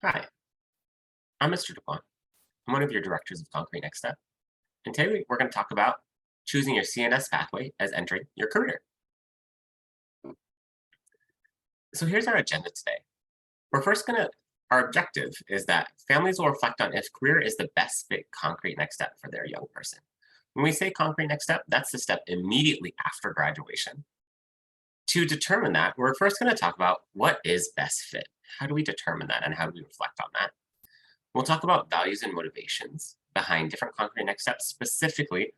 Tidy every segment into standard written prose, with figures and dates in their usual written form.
Hi, I'm Mr. DuPont. I'm one of your directors of Concrete Next Step. And today we're going to talk about choosing your CNS pathway as entering your career. So here's our agenda today. We're first going to, our objective is that families will reflect on if career is the best fit concrete next step for their young person. When we say concrete next step, that's the step immediately after graduation. To determine that, we're first going to talk about what is best fit. How do we determine that and how do we reflect on that? We'll talk about values and motivations behind different concrete next steps specifically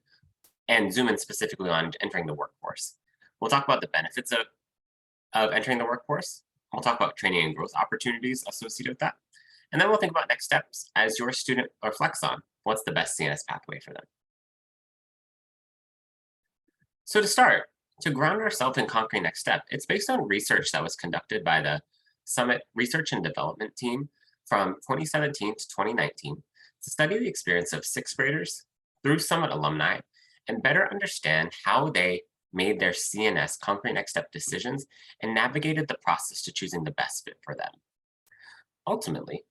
and zoom in specifically on entering the workforce. We'll talk about the benefits of entering the workforce. We'll talk about training and growth opportunities associated with that. And then we'll think about next steps as your student reflects on what's the best CNS pathway for them. So to start, to ground ourselves in concrete next step, it's based on research that was conducted by the Summit Research and Development Team from 2017 to 2019 to study the experience of sixth graders through Summit alumni and better understand how they made their CNS concrete next step decisions and navigated the process to choosing the best fit for them. Ultimately,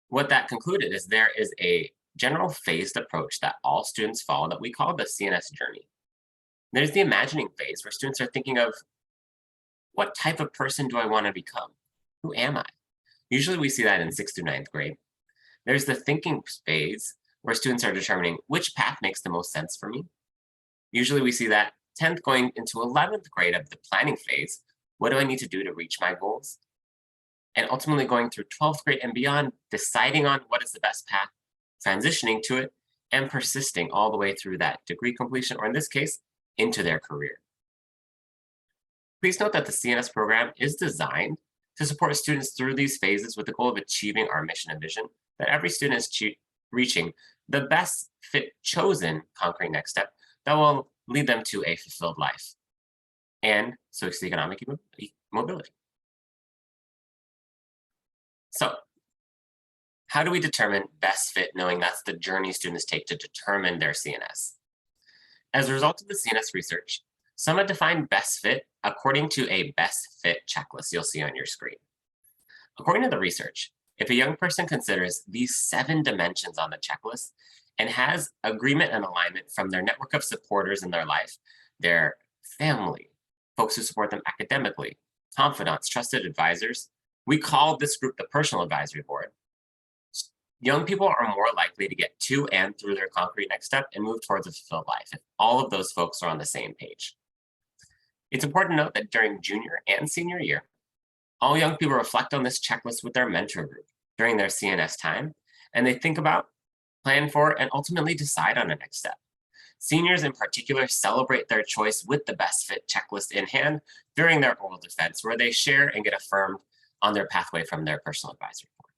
what that concluded is there is a general phased approach that all students follow that we call the CNS journey. There's the imagining phase where students are thinking of what type of person do I want to become? Who am I? Usually we see that in sixth through ninth grade. There's the thinking phase where students are determining which path makes the most sense for me. Usually we see that 10th going into 11th grade of the planning phase. What do I need to do to reach my goals? And ultimately going through 12th grade and beyond, deciding on what is the best path, transitioning to it, and persisting all the way through that degree completion, or in this case, into their career. Please note that the CNS program is designed to support students through these phases with the goal of achieving our mission and vision that every student is reaching the best fit chosen concrete next step that will lead them to a fulfilled life and socioeconomic mobility. So, how do we determine best fit knowing that's the journey students take to determine their CNS? As a result of the CNS research, some have defined best fit according to a best fit checklist you'll see on your screen. According to the research, if a young person considers these 7 dimensions on the checklist and has agreement and alignment from their network of supporters in their life, their family, folks who support them academically, confidants, trusted advisors, we call this group the personal advisory board. Young people are more likely to get to and through their concrete next step and move towards a fulfilled life if all of those folks are on the same page. It's important to note that during junior and senior year, all young people reflect on this checklist with their mentor group during their CNS time, and they think about, plan for, and ultimately decide on a next step. Seniors in particular celebrate their choice with the best fit checklist in hand during their oral defense, where they share and get affirmed on their pathway from their personal advisory board.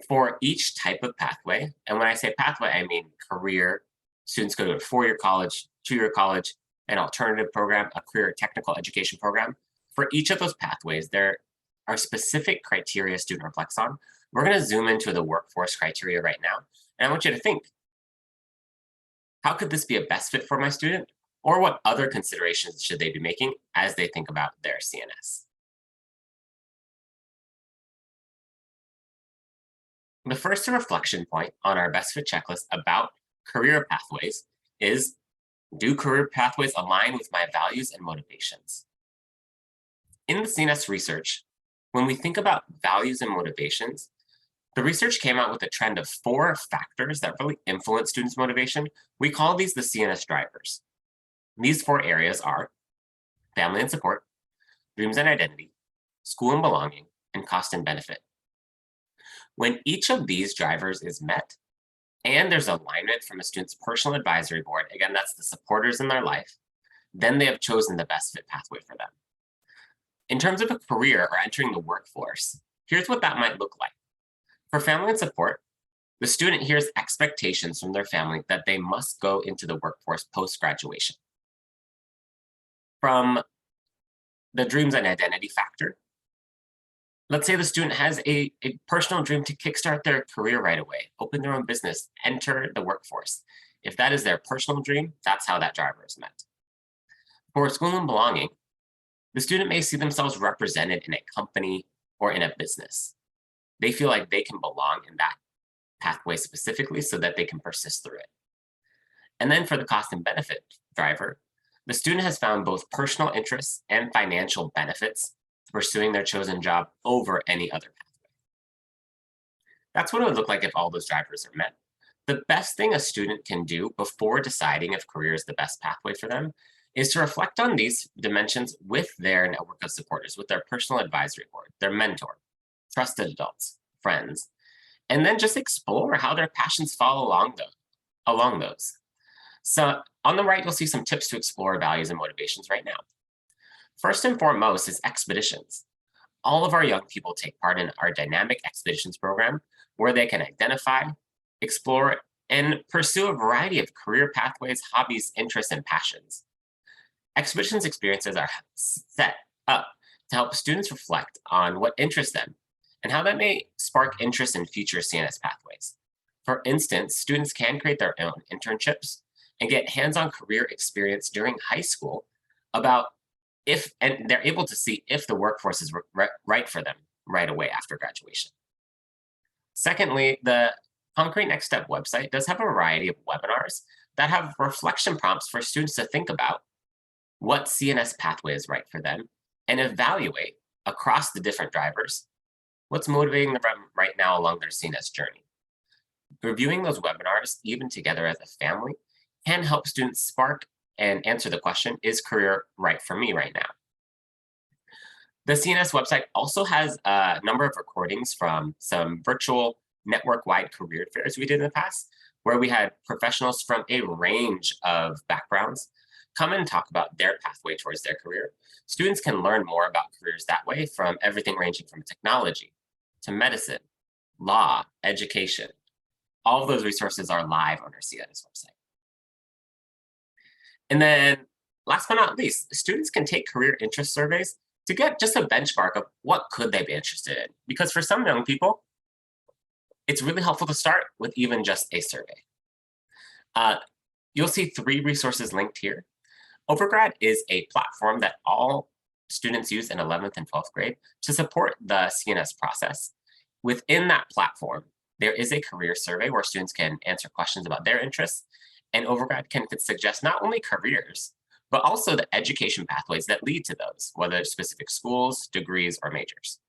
For each type of pathway, and when I say pathway, I mean career, students go to a 4-year college, 2-year college, an alternative program, a career technical education program. For each of those pathways, there are specific criteria student reflects on. We're going to zoom into the workforce criteria right now. And I want you to think, how could this be a best fit for my student? Or what other considerations should they be making as they think about their CNS? The first reflection point on our best fit checklist about career pathways is, do career pathways align with my values and motivations? In the CNS research, when we think about values and motivations, the research came out with a trend of 4 factors that really influence students' motivation. We call these the CNS drivers. These 4 areas are family and support, dreams and identity, school and belonging, and cost and benefit. When each of these drivers is met, and there's alignment from a student's personal advisory board, again, that's the supporters in their life, then they have chosen the best fit pathway for them. In terms of a career or entering the workforce, here's what that might look like. For family and support, the student hears expectations from their family that they must go into the workforce post-graduation. From the dreams and identity factor, let's say the student has a personal dream to kickstart their career right away, open their own business, enter the workforce. If that is their personal dream, that's how that driver is met. For school and belonging, the student may see themselves represented in a company or in a business. they feel like they can belong in that pathway specifically so that they can persist through it. And then for the cost and benefit driver, the student has found both personal interests and financial benefits to pursuing their chosen job over any other pathway. That's what it would look like if all those drivers are met. The best thing a student can do before deciding if career is the best pathway for them is to reflect on these dimensions with their network of supporters, with their personal advisory board, their mentor, trusted adults, friends, and then just explore how their passions fall along those. So on the right, you'll see some tips to explore values and motivations right now. First and foremost is expeditions. All of our young people take part in our dynamic expeditions program, where they can identify, explore, and pursue a variety of career pathways, hobbies, interests, and passions. Expeditions experiences are set up to help students reflect on what interests them and how that may spark interest in future CNS pathways. For instance, students can create their own internships and get hands-on career experience during high school about and they're able to see if the workforce is right for them right away after graduation. Secondly, the Concrete Next Step website does have a variety of webinars that have reflection prompts for students to think about what CNS pathway is right for them and evaluate across the different drivers what's motivating them right now along their CNS journey. Reviewing those webinars, even together as a family, can help students spark and answer the question, is career right for me right now? The CNS website also has a number of recordings from some virtual network-wide career fairs we did in the past, where we had professionals from a range of backgrounds come and talk about their pathway towards their career. Students can learn more about careers that way, from everything ranging from technology to medicine, law, education. All of those resources are live on our CNS website. And then last but not least, students can take career interest surveys to get just a benchmark of what could they be interested in. Because for some young people, it's really helpful to start with even just a survey. You'll see 3 resources linked here. Overgrad is a platform that all students use in 11th and 12th grade to support the CNS process. Within that platform, there is a career survey where students can answer questions about their interests, and Overgrad can suggest not only careers, but also the education pathways that lead to those, whether it's specific schools, degrees, or majors.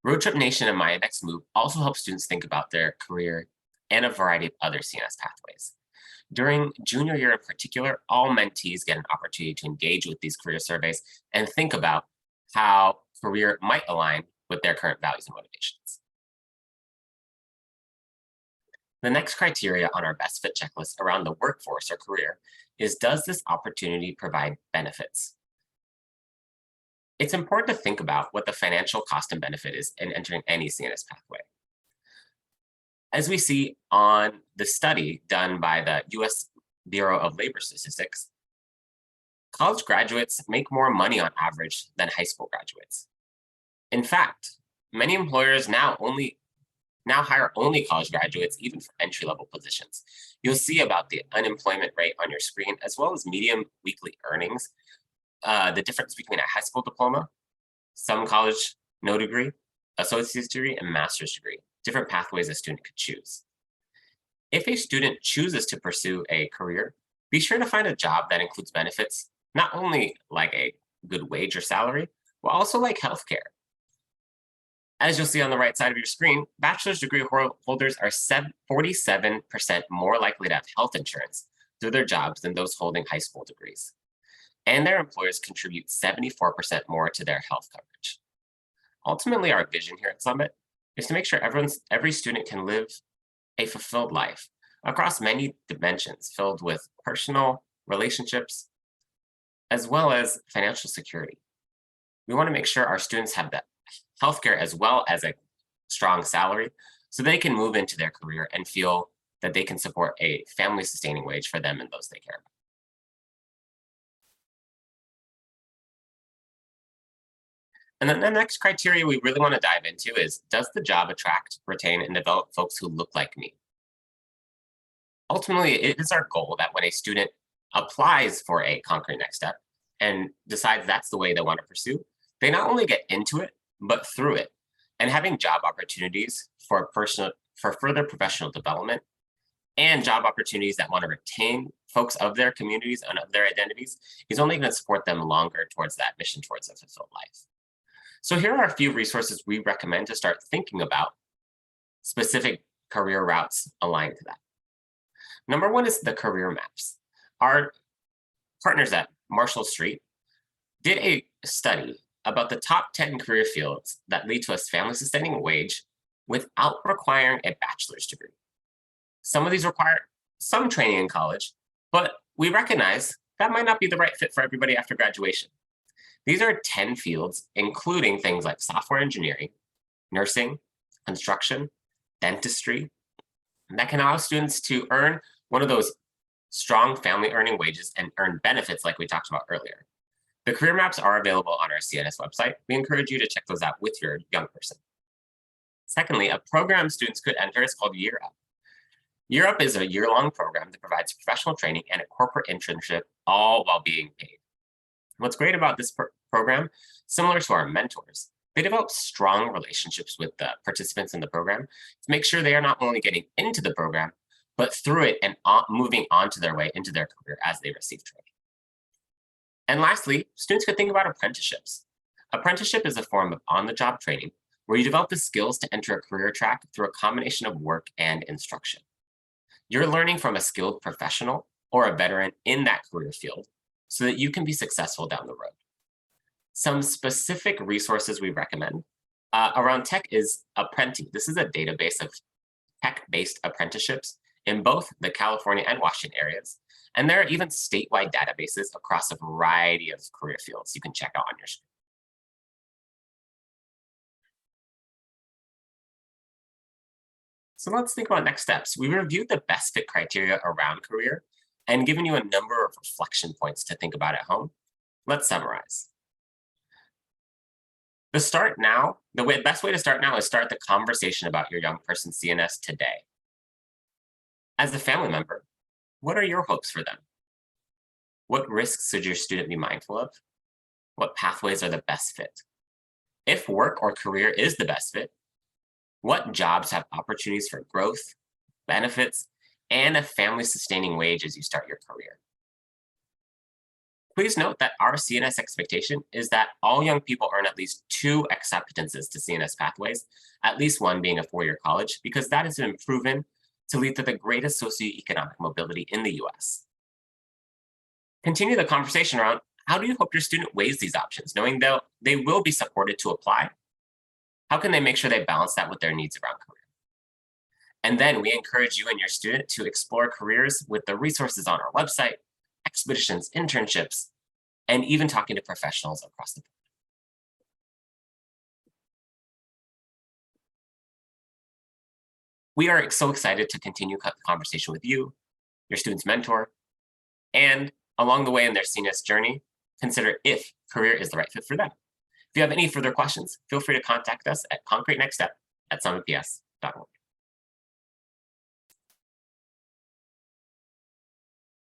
Road Trip Nation and My Next Move also help students think about their career and a variety of other CNS pathways. During junior year in particular, all mentees get an opportunity to engage with these career surveys and think about how career might align with their current values and motivations. The next criteria on our best fit checklist around the workforce or career is, does this opportunity provide benefits? It's important to think about what the financial cost and benefit is in entering any CNS pathway. As we see on the study done by the US Bureau of Labor Statistics, college graduates make more money on average than high school graduates. In fact, many employers now hire only college graduates, even for entry-level positions. You'll see about the unemployment rate on your screen, as well as median weekly earnings, the difference between a high school diploma, some college no degree, associate's degree, and master's degree, different pathways a student could choose. If a student chooses to pursue a career, be sure to find a job that includes benefits, not only like a good wage or salary, but also like healthcare. As you'll see on the right side of your screen, bachelor's degree holders are 47% more likely to have health insurance through their jobs than those holding high school degrees. And their employers contribute 74% more to their health coverage. Ultimately, our vision here at Summit is to make sure every student can live a fulfilled life across many dimensions, filled with personal relationships, as well as financial security. We want to make sure our students have that healthcare as well as a strong salary, so they can move into their career and feel that they can support a family sustaining wage for them and those they care about. And then the next criteria we really want to dive into is, does the job attract, retain, and develop folks who look like me? Ultimately, it is our goal that when a student applies for a concrete next step and decides that's the way they want to pursue, they not only get into it, but through it. and having job opportunities for further professional development and job opportunities that want to retain folks of their communities and of their identities is only going to support them longer towards that mission towards a fulfilled life. So here are a few resources we recommend to start thinking about specific career routes aligned to that. Number one is the career maps. Our partners at Marshall Street did a study about the top 10 career fields that lead to a family-sustaining wage without requiring a bachelor's degree. Some of these require some training in college, but we recognize that might not be the right fit for everybody after graduation. These are 10 fields, including things like software engineering, nursing, construction, dentistry, that can allow students to earn one of those strong family earning wages and earn benefits like we talked about earlier. The career maps are available on our CNS website. We encourage you to check those out with your young person. Secondly, a program students could enter is called Year Up. Year Up is a year-long program that provides professional training and a corporate internship, all while being paid. What's great about this program, similar to our mentors, they develop strong relationships with the participants in the program to make sure they are not only getting into the program, but through it and moving on to their way into their career as they receive training. And lastly, students could think about apprenticeships. Apprenticeship is a form of on-the-job training where you develop the skills to enter a career track through a combination of work and instruction. You're learning from a skilled professional or a veteran in that career field so that you can be successful down the road. Some specific resources we recommend around tech is Apprenti. This is a database of tech-based apprenticeships in both the California and Washington areas. And there are even statewide databases across a variety of career fields you can check out on your screen. So let's think about next steps. We reviewed the best fit criteria around career and given you a number of reflection points to think about at home. Let's summarize. The best way to start now is start the conversation about your young person's CNS today. As a family member, what are your hopes for them? What risks should your student be mindful of? What pathways are the best fit? If work or career is the best fit, what jobs have opportunities for growth, benefits, and a family-sustaining wage as you start your career? Please note that our CNS expectation is that all young people earn at least 2 acceptances to CNS pathways, at least one being a 4-year college, because that has been proven to lead to the greatest socioeconomic mobility in the US. Continue the conversation around how do you hope your student weighs these options, knowing they will be supported to apply? How can they make sure they balance that with their needs around career? And then we encourage you and your student to explore careers with the resources on our website, expeditions, internships, and even talking to professionals across the board. We are so excited to continue the conversation with you, your student's mentor, and along the way in their CNS journey, consider if career is the right fit for them. If you have any further questions, feel free to contact us at concretenextstep@summitps.org.